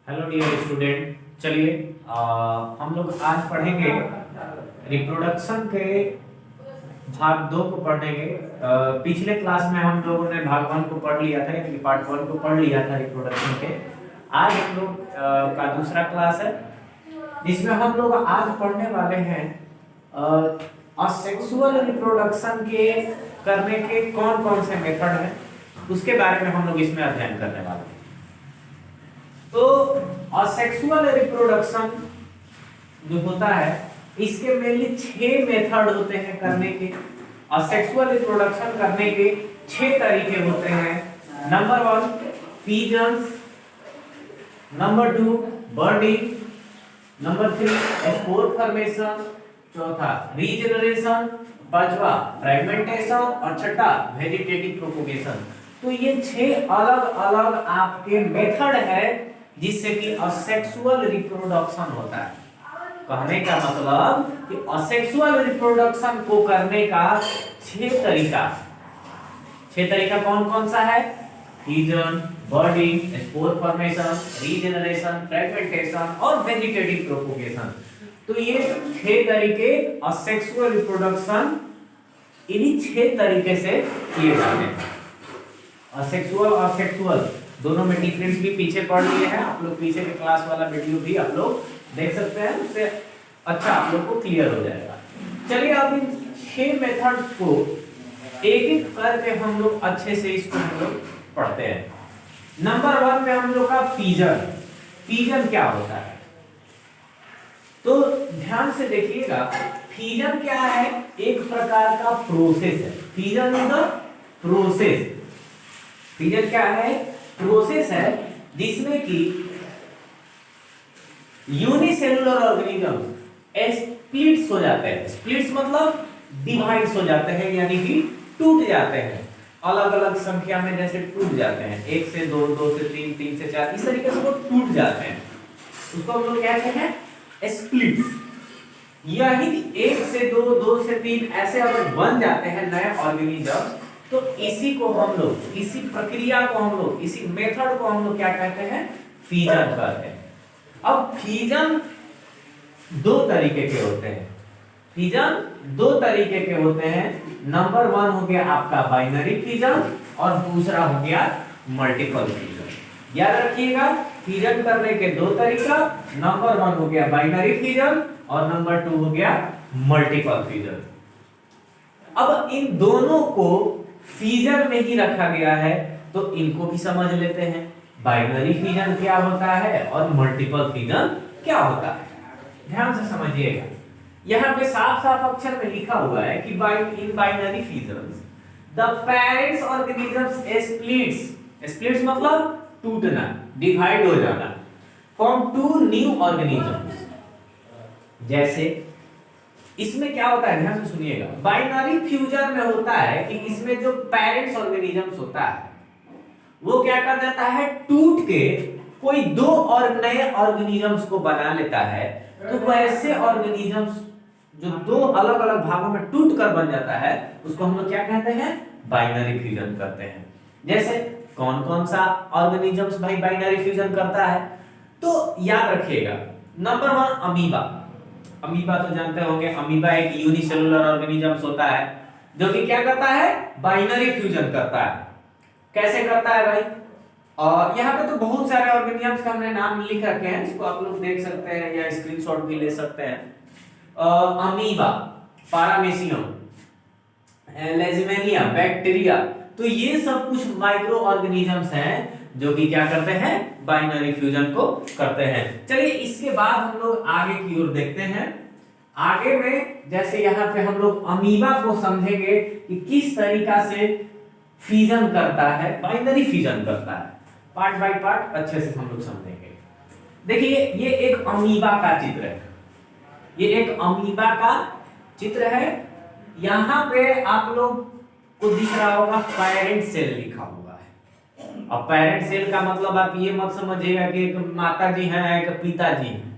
Hello dear student, चलिए हम लोग आज पढ़ेंगे रिप्रोडक्शन के भाग 2 को पढ़ेंगे। पिछले क्लास में हम लोगों ने भाग 1 को पढ़ लिया था, यानी पार्ट 1 को पढ़ लिया था रिप्रोडक्शन के। आज हम लोग का दूसरा क्लास है, जिसमें हम लोग आज पढ़ने वाले हैं असेक्सुअल रिप्रोडक्शन के करने के कौन कौन से मेथड हैं, उसके बारे में हम लोग इसमें अध्ययन करने वाले हैं। तो असेक्सुअल रिप्रोडक्शन जो होता है, इसके मेनली 6 मेथड होते हैं करने के। असेक्सुअल रिप्रोडक्शन करने के 6 तरीके होते हैं। Number 1 fissions, number 2 budding, number 3 spore formation, चौथा रीजनरेशन, पांचवा फ्रेगमेंटेशन और छठा वेजिटेटिव प्रोपगेशन। तो ये 6 अलग अलग आपके मेथड है जिससे कि असेक्सुअल रिप्रोडक्शन होता है। कहने का मतलब कि असेक्सुअल रिप्रोडक्शन को करने का 6 तरीका कौन कौन सा है? Fission, budding, spore formation, regeneration, fragmentation और वेजिटेटिव प्रोपगेशन। तो ये 6 तरीके असेक्सुअल रिप्रोडक्शन इन्हीं 6 तरीके से किए जाते हैं। असेक्सुअल और सेक्सुअल दोनों में डिफरेंस भी पीछे पढ़ लिए हैं आप लोग। पीछे के क्लास वाला वीडियो भी आप लोग देख सकते हैं, उससे अच्छा आप लोग को क्लियर हो जाएगा। चलिए अब इन 6 मेथड को एक एक करके हम लोग अच्छे से इसको हम लोग पढ़ते हैं। नंबर 1 में हम लोग का फीजन। फीजन क्या होता है? तो ध्यान से देखिएगा, फीजन क्या है? एक प्रकार का प्रोसेस है। Fission is the process. Fission क्या है? प्रोसेस है जिसमें कि यूनिसेलुलर ऑर्गेनिज्म स्प्लिट्स हो जाते हैं। स्प्लिट्स मतलब डिवाइड्स हो जाते हैं, यानी कि टूट जाते हैं अलग अलग संख्या में, जैसे टूट जाते हैं 1 से 2, 2 से 3, 3 से 4, इस तरीके से वो टूट जाते हैं। उसको हम लोग कहते हैं स्प्लिट्स। यही 1 से 2, 2 से 3 ऐसे अगर बन जाते हैं नए ऑर्गेनिज्म, तो इसी को हम लोग, इसी प्रक्रिया को हम लोग, इसी मेथड को हम लोग क्या कहते हैं? फीजन कहते हैं। अब फीजन 2 तरीके के होते हैं। फीजन 2 तरीके के होते हैं। नंबर 1 हो गया आपका बाइनरी फीजन और दूसरा हो गया मल्टीपल फीजन। याद रखिएगा, फीजन करने के 2 तरीका। नंबर 1 हो गया बाइनरी फीजन और नंबर 2 हो गया मल्टीपल फीजन। अब इन दोनों को फीजन में ही रखा गया है, तो इनको भी समझ लेते हैं। बाइनरी फीजन क्या होता है और मल्टीपल फीजन क्या होता है, ध्यान से समझिएगा। यहां पे साफ साफ अक्षर में लिखा हुआ है कि in binary fissions the parents organisms splits मतलब टूटना, डिवाइड हो जाना, फ्रॉम 2 न्यू ऑर्गेनिजम्स। जैसे इसमें क्या होता है, ध्यान से सुनिएगा। बाइनरी फ्यूजन में होता है कि इसमें जो पेरेंट्स ऑर्गेनिजम्स होता है वो क्या कर देता है, टूट के कोई 2 और नए ऑर्गेनिजम्स को बना लेता है। तो वैसे ऑर्गेनिजम्स जो 2 अलग अलग भागों में टूट कर बन जाता है, उसको हम लोग क्या कहते हैं? बाइनरी फ्यूजन करते हैं। जैसे कौन कौन सा ऑर्गेनिजम्स भाई बाइनरी फ्यूजन करता है? तो याद रखिएगा, नंबर 1 अमीबा। अमीबा तो जानते होंगे, अमीबा एक यूनिसेलुलर ऑर्गेनिजम्स होता है जो कि क्या करता है? बाइनरी फ्यूजन करता है। कैसे करता है भाई? और यहाँ पे तो बहुत सारे ऑर्गेनिजम्स का हमने नाम लिख रखे हैं, इसको आप लोग देख सकते हैं या स्क्रीनशॉट भी ले सकते हैं। अमीबा, पारामीशियम, लेशमैनिया, बैक्टीरिया, तो ये सब कुछ माइक्रो ऑर्गेनिजम्स हैं जो कि क्या करते हैं? बाइनरी फ्यूजन को करते हैं। चलिए इसके बाद हम लोग आगे की ओर देखते हैं। आगे में जैसे यहाँ पे हम लोग अमीबा को समझेंगे कि किस तरीका से फ्यूजन करता है, बाइनरी फ्यूजन करता है। पार्ट बाय पार्ट अच्छे से हम लोग समझेंगे। देखिए ये एक अमीबा का चित्र है, ये एक अमीबा का चित्र है। यहाँ पे आप लोग को दिख रहा होगा पेरेंट सेल लिखा हुआ है। अब पेरेंट सेल का मतलब आप ये मत समझिएगा कि एक माता जी हैं एक पिताजी हैं,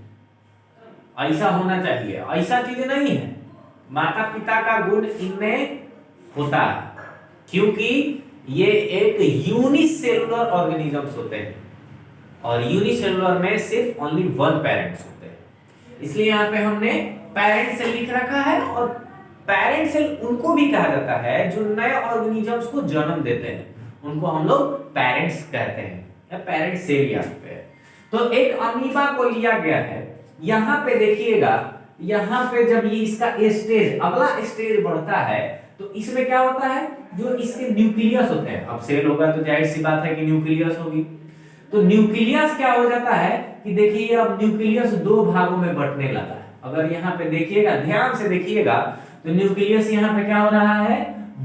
ऐसा होना चाहिए, ऐसा चीज नहीं है। माता पिता का गुण इनमें होता है, क्योंकि ये एक यूनिसेलुलर ऑर्गेनिजम्स होते हैं। और यूनिसेलुलर में सिर्फ ओनली वन पेरेंट्स होते हैं, इसलिए यहाँ पे हमने पेरेंट सेल लिख रखा है। और पेरेंट सेल उनको भी कहा जाता है जो नए ऑर्गेनिजम्स को जन्म देते हैं, उनको हम लोग पेरेंट्स कहते हैं या पेरेंट सेल यहाँ पे है। तो एक अमीबा को लिया गया है, यहाँ पे देखिएगा, यहाँ पे जब ये इसका स्टेज अगला स्टेज बढ़ता है तो इसमें क्या होता है, जो इसके न्यूक्लियस होते हैं, अब सेल होगा तो जाहिर सी बात है कि न्यूक्लियस होगी, तो न्यूक्लियस क्या हो जाता है कि देखिए अब न्यूक्लियस दो भागों में बंटने लगा है। अगर यहाँ पे देखिएगा, ध्यान से देखिएगा, तो न्यूक्लियस यहाँ पे क्या हो रहा है,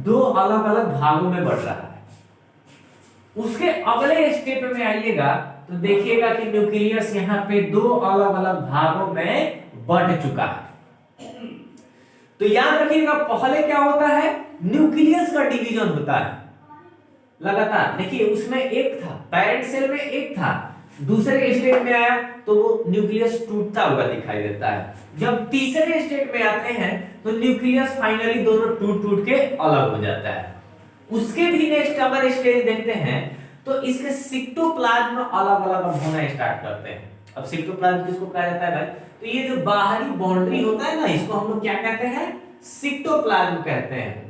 दो अलग अलग भागों में बंट रहा है। उसके अगले स्टेप में आइएगा तो देखिएगा कि न्यूक्लियस यहाँ पे दो अलग अलग भागों में बंट चुका है। तो याद रखिएगा, पहले क्या होता है, न्यूक्लियस का डिवीजन होता है लगातार। देखिए उसमें एक था, पेरेंट सेल में एक था, दूसरे स्टेज में आया तो वो न्यूक्लियस टूटता हुआ दिखाई देता है। जब तीसरे स्टेज में आते हैं तो न्यूक्लियस फाइनली दोनों टूट टूट के अलग हो जाता है। उसके भी नेक्स्ट अगर स्टेज देखते हैं तो इसके सिटोप्लाज्म अलग अलग होना स्टार्ट करते हैं। अब सिटोप्लाज्म किसको कहा जाता है भाई, तो ये जो बाहरी बाउंड्री होता है ना, इसको हम लोग क्या कहते हैं, सिटोप्लाज्म कहते हैं।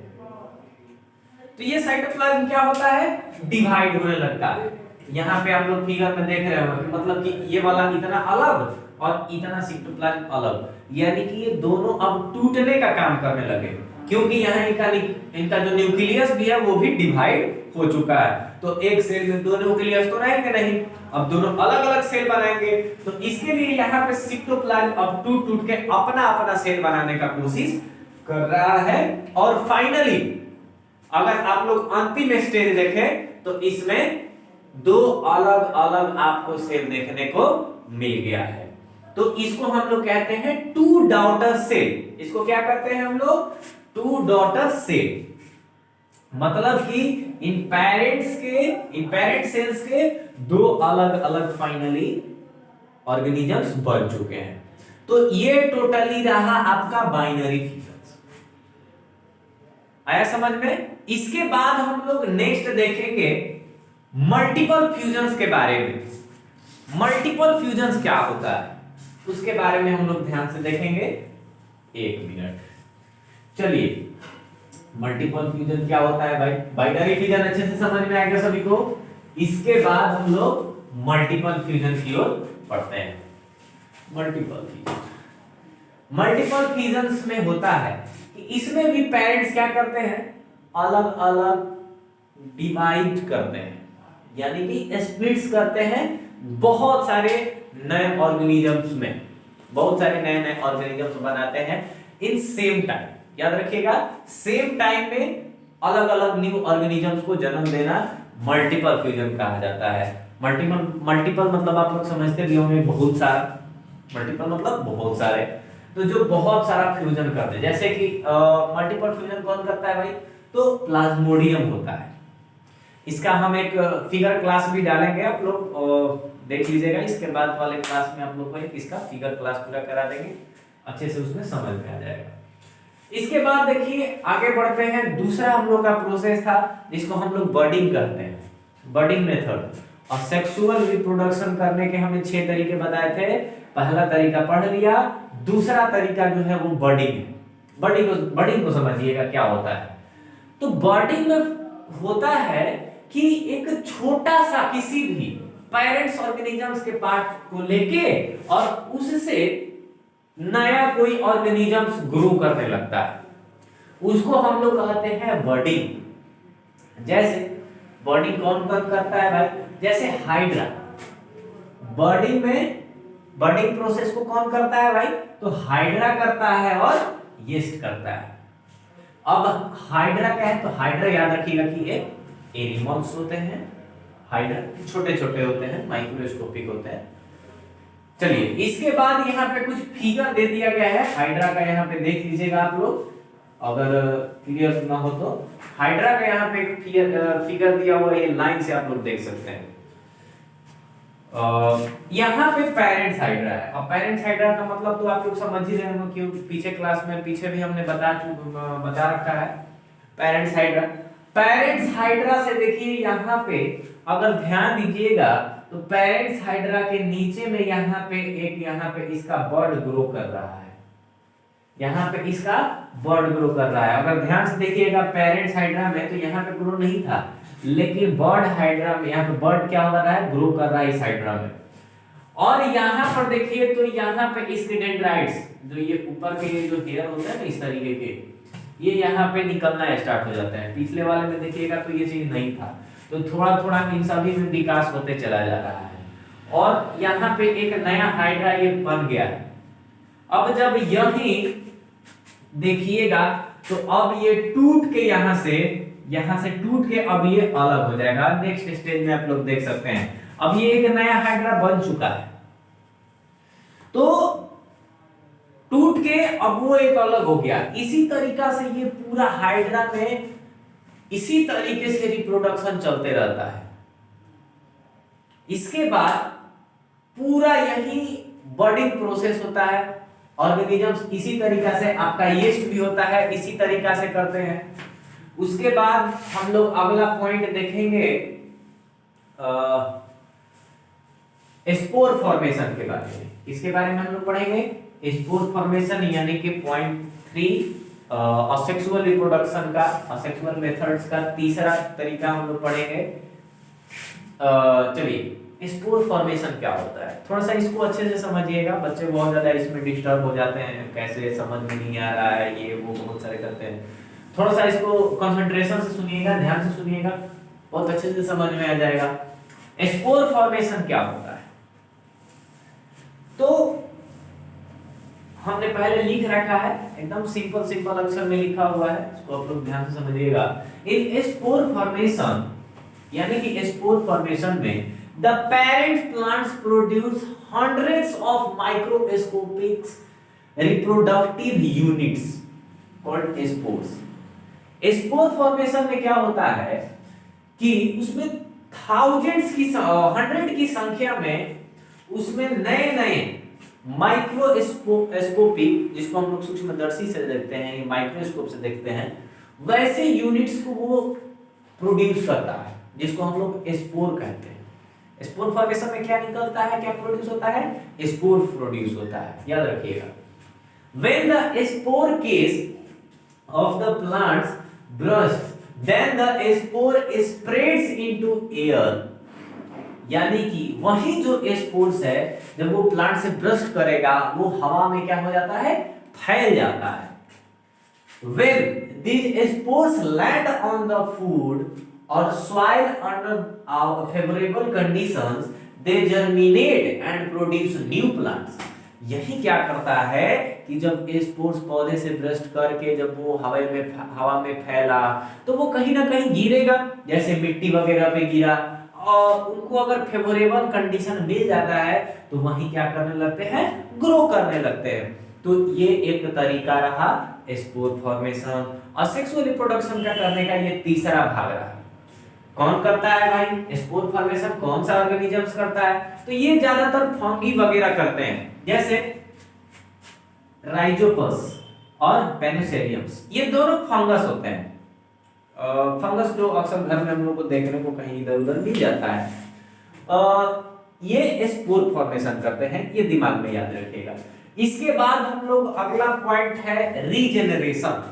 तो ये साइटोप्लाज्म क्या होता है, डिवाइड होने लगता है। यहाँ पे आप लोग फिगर में देख रहे हो, मतलब कि ये वाला इतना अलग और इतना सिटोप्लाज्म अलग, यानी कि ये दोनों अब टूटने का काम करने लगे, क्योंकि यहाँ इनका जो न्यूक्लियस भी है वो भी डिवाइड हो चुका है। तो एक सेल में दो न्यूक्लियस तो रहेंगे नहीं, अब दोनों अलग अलग सेल बनाएंगे। तो इसके लिए यहाँ पे सिटोप्लाज्म अब टूट टूट के अपना अपना सेल बनाने का कोशिश कर रहा है। और फाइनली अगर आप लोग अंतिम स्टेज देखें तो इसमें दो अलग अलग आपको सेल देखने को मिल गया है। तो इसको हम लोग कहते हैं टू डॉटर सेल। इसको क्या कहते हैं हम लोग, टू डॉटर सेल। मतलब कि इन पेरेंट सेल्स के दो अलग अलग फाइनली ऑर्गेनिजम्स बन चुके हैं। तो ये टोटली रहा आपका बाइनरी फिगर्स। आया समझ में। इसके बाद हम लोग नेक्स्ट देखेंगे मल्टीपल फ्यूजन्स के बारे में। मल्टीपल फ्यूजन्स क्या होता है उसके बारे में हम लोग ध्यान से देखेंगे। एक मिनट, चलिए मल्टीपल फ्यूजन क्या होता है भाई, बाइनरी फ्यूजन अच्छे से समझ में आएगा सभी को। इसके बाद हम लोग मल्टीपल फ्यूजन की ओर पढ़ते हैं। मल्टीपल फ्यूजन्स में होता है कि इसमें भी पेरेंट्स क्या करते हैं, अलग अलग डिवाइड करते हैं, यानी कि स्प्लिट्स करते हैं बहुत सारे नए ऑर्गेनिजम्स में, बहुत सारे नए नए ऑर्गेनिजम्स बनाते हैं इन सेम टाइम। याद रखिएगा, सेम टाइम में अलग अलग न्यू ऑर्गेनिजम्स को जन्म देना मल्टीपल फ्यूजन कहा जाता है। मल्टीपल मतलब आप लोग समझते भी होंगे, बहुत सारा। मल्टीपल मतलब बहुत सारे, तो जो बहुत सारा फ्यूजन करते हैं, जैसे कि मल्टीपल फ्यूजन कौन करता है भाई, तो प्लाज्मोडियम होता है। इसका हम एक फिगर क्लास भी डालेंगे, आप लोग देख लीजिएगा। इसके बाद वाले क्लास में आप लोग को एक इसका फिगर क्लास पूरा करा देंगे, अच्छे से उसमें समझ में आ जाएगा। इसके बाद देखिए आगे बढ़ते हैं। दूसरा हम लोग का प्रोसेस था जिसको हम लोग बर्डिंग करते हैं, बर्डिंग मेथड। और सेक्सुअल रिप्रोडक्शन करने के हमने 6 तरीके बताए थे। पहला तरीका पढ़ लिया, दूसरा तरीका जो है वो बर्डिंग है। बर्डिंग को समझिएगा क्या होता है। तो बर्डिंग में होता है कि एक छोटा सा किसी भी पेरेंट्स ऑर्गेनिजम्स के पार्ट को लेके और उससे नया कोई ऑर्गेनिजम्स ग्रो करने लगता है, उसको हम लोग कहते हैं बर्डिंग। जैसे बर्डिंग कौन कौन करता है भाई, जैसे हाइड्रा। बर्डिंग प्रोसेस को कौन करता है भाई, तो हाइड्रा करता है और यीस्ट करता है। अब हाइड्रा क्या है, तो हाइड्रा याद रखिएगा कि ये एनिमल्स होते हैं। हाइड्रा छोटे छोटे होते हैं, माइक्रोस्कोपिक होते हैं। चलिए इसके बाद यहाँ पे कुछ फिगर दे दिया गया है हाइड्रा का, यहाँ पे देख लीजिएगा आप लोग, अगर क्लियर ना हो तो। हाइड्रा का यहाँ पे एक फिगर दिया हुआ है, ये लाइन से आप लोग देख सकते हैं। यहाँ पे पेरेंट्स हाइड्रा है। अब पेरेंट्स हाइड्रा का मतलब तो आप लोग समझ ही रहे होंगे, क्योंकि पीछे क्लास में पीछे भी हमने बता रखा है। पेरेंट्स हाइड्रा से देखिए यहाँ पे अगर ध्यान दीजिएगा तो पेरेंट्स हाइड्रा के नीचे में यहाँ पे इसका बर्ड ग्रो कर रहा है, यहाँ पे इसका बर्ड ग्रो कर रहा है। अगर ध्यान से देखिएगा पेरेंट्स हाइड्रा में तो यहाँ पे ग्रो नहीं था, लेकिन बर्ड हाइड्रा में यहाँ पे बर्ड क्या हो रहा है, ग्रो कर रहा है इस हाइड्रा में। और यहाँ पर देखिए तो यहाँ पे इसके डेंड्राइट्स जो ये ऊपर के जो हेयर होते हैं ना इस तरीके के, ये यहाँ पे निकलना स्टार्ट हो जाता है। पिछले वाले में देखिएगा तो ये चीज नहीं था, तो थोड़ा थोड़ा इन सभी में विकास होते चला जा रहा है और यहाँ पे एक नया हाइड्रा ये बन गया है। अब जब यही देखिएगा तो अब ये टूट के यहाँ से टूट के अब ये अलग हो जाएगा। नेक्स्ट स्टेज में आप लोग देख सकते हैं अब ये एक नया हाइड्रा बन चुका है, तो टूट के अब वो एक अलग हो गया। इसी तरीका से ये पूरा हाइड्रा में इसी तरीके से रिप्रोडक्शन चलते रहता है। इसके बाद पूरा यही बर्डिंग प्रोसेस होता है, ऑर्गेनिजम्स इसी तरीका से, आपका यीस्ट भी होता है इसी तरीका से करते हैं। उसके बाद हम लोग अगला पॉइंट देखेंगे स्पोर फॉर्मेशन के बारे में। इसके बारे में हम लोग पढ़ेंगे स्पोर फॉर्मेशन यानी कि पॉइंट 3 असेक्सुअल रिप्रोडक्शन का, असेक्सुअल मेथड्स का तीसरा तरीका हम लोग पढ़ेंगे। चलिए स्पोर फॉर्मेशन क्या होता है थोड़ा सा इसको अच्छे से समझिएगा। बच्चे बहुत ज्यादा इसमें डिस्टर्ब हो जाते हैं, कैसे समझ में नहीं आ रहा है, ये वो बहुत सारे करते हैं। थोड़ा सा इसको कंसंट्रेशन से सुनिएगा, ध्यान से सुनिएगा, बहुत अच्छे से समझ में आ जाएगा। स्पोर फॉर्मेशन क्या होता है तो हमने पहले लिख रखा है, एकदम सिंपल अक्षर में लिखा हुआ है, इसको आप लोग ध्यान से समझिएगा। इन स्पोर फॉर्मेशन यानी कि स्पोर फॉर्मेशन में the parent plants produce hundreds of microscopic reproductive units called spores. Spore formation में क्या होता है कि उसमें थाउजेंड्स की 100 की संख्या में उसमें नए माइक्रोस्कोपिक, जिसको हम लोग सूक्ष्मदर्शी से देखते हैं, माइक्रोस्कोप से देखते हैं, वैसे यूनिट्स को वो प्रोड्यूस करता है, जिसको हम लोग स्पोर कहते हैं। स्पोर फॉर्मेशन में क्या निकलता है, क्या प्रोड्यूस होता है, स्पोर प्रोड्यूस होता है, याद रखिएगा। When the spore case of the plants bursts, then the spore spreads into air। यानी कि वही जो स्पोर्स है जब वो प्लांट से ब्रस्ट करेगा वो हवा में क्या हो जाता है, फैल जाता है। When these spores land on the food or soil under favorable conditions, they germinate and produce new plants। यही क्या करता है कि जब स्पोर्स पौधे से ब्रस्ट करके जब वो हवा में फैला तो वो कहीं ना कहीं गिरेगा, जैसे मिट्टी वगैरह पे गिरा, और उनको अगर फेवरेबल कंडीशन मिल जाता है तो वहीं क्या करने लगते हैं, ग्रो करने लगते हैं। तो ये एक तरीका रहा स्पोर फॉर्मेशन। असेक्सुअल रिप्रोडक्शन का करने का ये तीसरा भाग रहा। कौन करता है भाई स्पोर फॉर्मेशन, कौन सा ऑर्गेनिजम्स करता है, तो ये ज्यादातर फंगी वगैरह करते हैं, जैसे राइजोपस और पेनिसेलियम्स, ये दोनों फंगस होते हैं। फंगस जो अक्सर घर में हम लोग को देखने को कहीं इधर उधर मिल जाता है, ये स्पोर फॉर्मेशन करते हैं, ये दिमाग में याद रखिएगा। इसके बाद हम लोग अगला पॉइंट है रीजेनरेशन,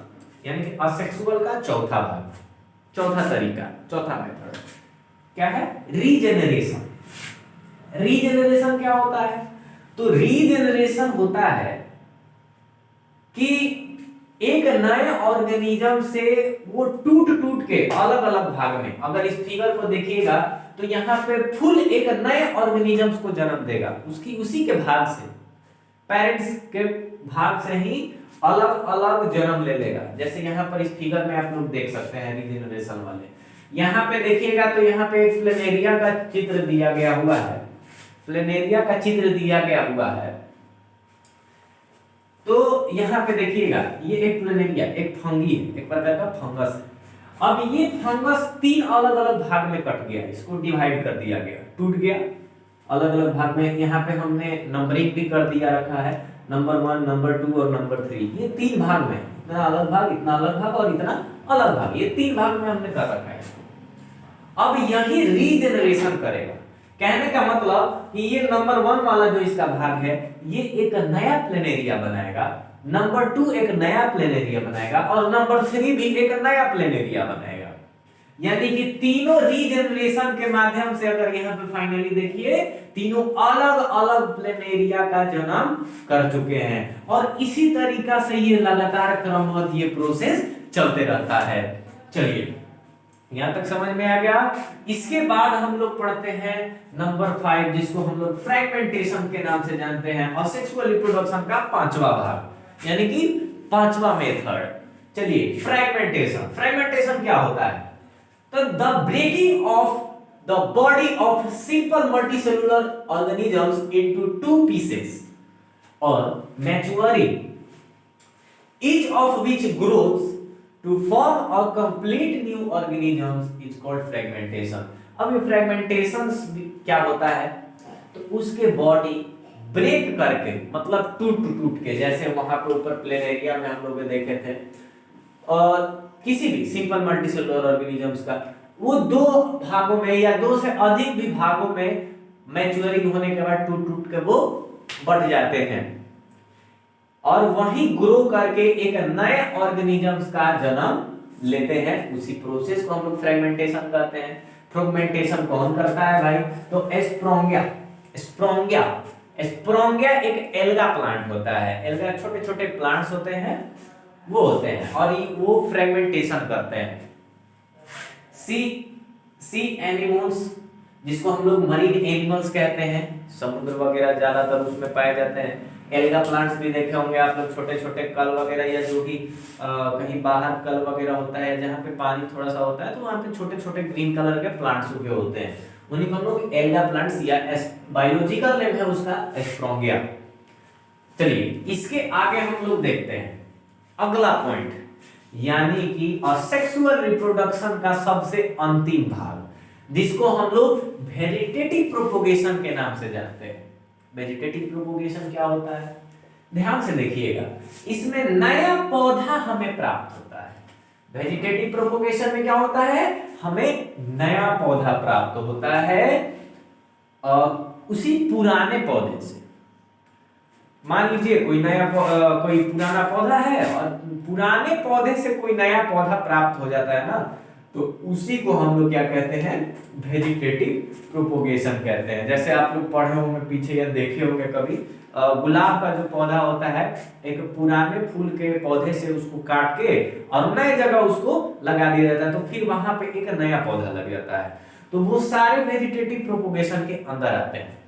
यानी कि असेक्सुअल का चौथा भाग, चौथा तरीका, चौथा मेथड क्या है, रीजेनरेशन। रीजेनरेशन क्या होता है, तो रीजेनरेशन होता है कि एक नए ऑर्गेनिज्म से वो टूट के अलग अलग भाग में, अगर इस फिगर को देखिएगा तो यहाँ पे फुल एक नए ऑर्गेनिजम्स को जन्म देगा, उसी के भाग से, पेरेंट्स के भाग से ही अलग अलग जन्म ले लेगा। जैसे यहाँ पर इस फिगर में आप लोग देख सकते हैं रीजेनरेशन वाले, यहाँ पे देखिएगा तो यहाँ पे प्लेनेरिया का चित्र दिया गया हुआ है, प्लेनेरिया का चित्र दिया गया हुआ है। तो यहाँ पे देखिएगा ये एक प्लेनेरिया, एक फंगी है, एक प्रकार का फंगस है। अब ये फंगस 3 अलग अलग भाग में कट गया, इसको डिवाइड कर दिया गया, टूट गया अलग अलग भाग में। यहाँ पे हमने नंबरिंग भी कर दिया रखा है, नंबर 1, नंबर 2 और नंबर 3, ये 3 भाग में, इतना अलग भाग, इतना अलग भाग और इतना अलग भाग, ये 3 भाग में हमने कर रखा है। अब यही रीजेनरेशन करेगा, कहने का मतलब कि ये नंबर 1 वाला जो इसका भाग है ये एक नया प्लेन एरिया बनाएगा, नंबर 2 एक नया प्लेन एरिया बनाएगा और नंबर 3 भी एक नया प्लेन एरिया बनाएगा। यानी कि तीनों रीजनरेशन के माध्यम से अगर यहाँ पे फाइनली देखिए तीनों अलग अलग प्लेन एरिया का जन्म कर चुके हैं और इसी तरीका से ये लगातार क्रमबद्ध ये प्रोसेस चलते रहता है। चलिए यहां तक समझ में आ गया। इसके बाद हम लोग पढ़ते हैं नंबर 5 जिसको हम लोग फ्रेगमेंटेशन के नाम से जानते हैं और सेक्सुअल रिप्रोडक्शन का 5वां भाग यानी कि 5वां मेथड। चलिए फ्रेगमेंटेशन क्या होता है? तो the breaking of the body of simple multicellular organisms into 2 pieces और maturing each of which grows to form a complete new organisms is called fragmentation। अब ये फ्रेगमेंटेशन क्या होता है? तो उसके बॉडी ब्रेक करके मतलब टूट के, जैसे वहां पे ऊपर प्लेन एरिया में हम लोग देखे थे, और किसी भी सिंपल मल्टीसेलुलर ऑर्गेनिजम्स का वो 2 भागों में या 2 से अधिक भी भागों में मैच्योरिंग होने के बाद टूट के वो बढ़ जाते हैं और वही ग्रो करके एक नए ऑर्गेनिजम्स का जन्म लेते हैं। उसी प्रोसेस को हम लोग फ्रेगमेंटेशन कहते हैं। फ्रेगमेंटेशन कौन करता है भाई? तो स्प्रोंगिया एक एल्गा प्लांट होता है। एल्गा छोटे छोटे प्लांट्स होते हैं वो होते हैं और वो फ्रेगमेंटेशन करते हैं। सी एनिमल्स जिसको हम लोग मरीन एनिमल्स कहते हैं, समुद्र वगैरह ज्यादातर उसमें पाए जाते हैं। एल्गा प्लांट्स भी देखे होंगे आप लोग, छोटे छोटे कल वगैरह या जो भी कहीं बाहर कल वगैरह होता है जहाँ पे पानी थोड़ा सा होता है तो वहाँ पे छोटे छोटे ग्रीन कलर के प्लांट्स उगे होते हैं, उन्हीं को हम लोग एल्गा प्लांट्स या बायोलॉजिकल नेम है उसका स्प्रोंगिया। चलिए इसके आगे हम लोग देखते हैं अगला पॉइंट यानी कि असेक्सुअल रिप्रोडक्शन का सबसे अंतिम भाग जिसको हम लोग वेजिटेटिव प्रोपोगेशन के नाम से जानते हैं। वेजिटेटिव प्रोपोगेशन क्या होता है? ध्यान से देखिएगा, इसमें नया पौधा हमें प्राप्त होता है। वेजिटेटिव प्रोपोगेशन में क्या होता है? हमें नया पौधा प्राप्त होता है उसी पुराने पौधे से। मान लीजिए कोई पुराना पौधा है और पुराने पौधे से कोई नया पौधा प्राप्त हो जाता है ना, तो उसी को हम लोग क्या कहते हैं? वेजिटेटिव प्रोपोगेशन कहते हैं। जैसे आप लोग पढ़े होंगे पीछे या देखे होंगे कभी, गुलाब का जो पौधा होता है एक पुराने फूल के पौधे से उसको काट के और नए जगह उसको लगा दिया जाता है तो फिर वहां पे एक नया पौधा लग जाता है। तो वो सारे वेजिटेटिव प्रोपोगेशन के अंदर आते हैं।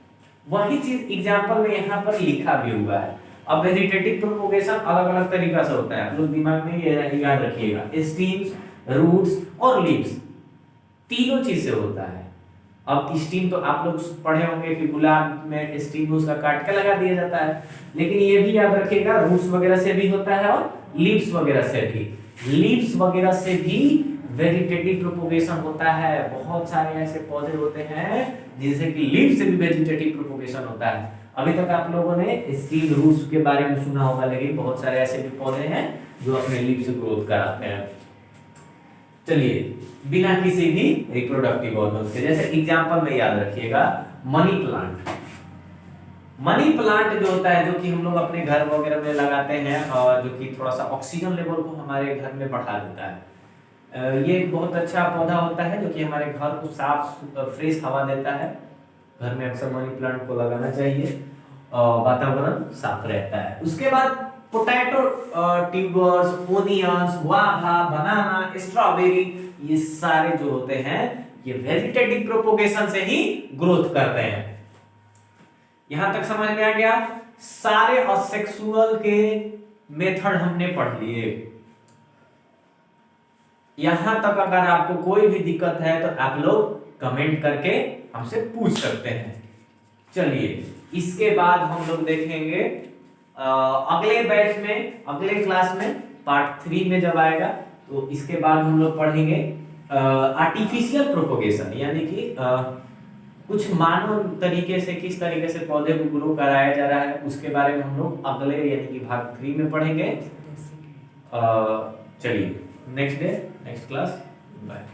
वही चीज एग्जांपल में यहाँ पर लिखा भी हुआ है। अब वेजिटेटिव प्रोपोगेशन अलग अलग तरीका से होता है, आप लोग दिमाग में ये याद रखिएगा। स्टीम्स, रूट्स और लीव्स तीनों चीज से होता है। अब स्टीम तो आप लोग पढ़े होंगे कि गुलाब में स्टीम उसका काट के लगा दिया जाता है, लेकिन ये भी याद रखिएगा रूट्स वगैरह से भी होता है और लीव्स वगैरह से भी। लीव्स वगैरह से भी वेजिटेटिव प्रोपोगेशन होता है। बहुत सारे ऐसे पौधे होते हैं जिनसे कि लीव से भी वेजिटेटिव प्रोपोगेशन होता है। अभी तक आप लोगों ने स्टीम रूट्स के बारे में सुना होगा, लेकिन बहुत सारे ऐसे भी पौधे हैं जो अपने लीव से ग्रोथ कराते हैं। चलिए बिना किसी भी रिप्रोडक्टिव ऑर्गन्स के, जैसे एग्जांपल में याद रखिएगा मनी प्लांट। मनी प्लांट जो होता है जो कि हम लोग अपने घर वगैरह में लगाते हैं और जो कि थोड़ा सा ऑक्सीजन लेवल को हमारे घर में बढ़ा देता है। ये एक बहुत अच्छा पौधा होता है जो कि हमारे घर को साफ फ्रेश हवा देता है। घर में अक्सर मनी प्लांट को लगाना चाहिए और वातावरण साफ रहता है। उसके बाद पोटैटो ट्यूबर्स, ओनियंस, गुआवा, बनाना, स्ट्रॉबेरी, ये सारे जो होते हैं ये वेजिटेटिव प्रोपोगेशन से ही ग्रोथ करते हैं। यहां तक समझ में आ गया? सारे असेक्सुअल के मेथड हमने पढ़ लिए। यहां तक अगर आपको कोई भी दिक्कत है तो आप लोग कमेंट करके हमसे पूछ सकते हैं। चलिए इसके बाद हम लोग देखेंगे अगले बैच में, अगले क्लास में पार्ट 3 में जब आएगा तो इसके बाद हम लोग पढ़ेंगे आर्टिफिशियल प्रोपोगेशन, यानी कि कुछ मानव तरीके से किस तरीके से पौधे को ग्रो कराया जा रहा है उसके बारे में हम लोग अगले यानी कि भाग 3 में पढ़ेंगे। चलिए नेक्स्ट क्लास, बाय।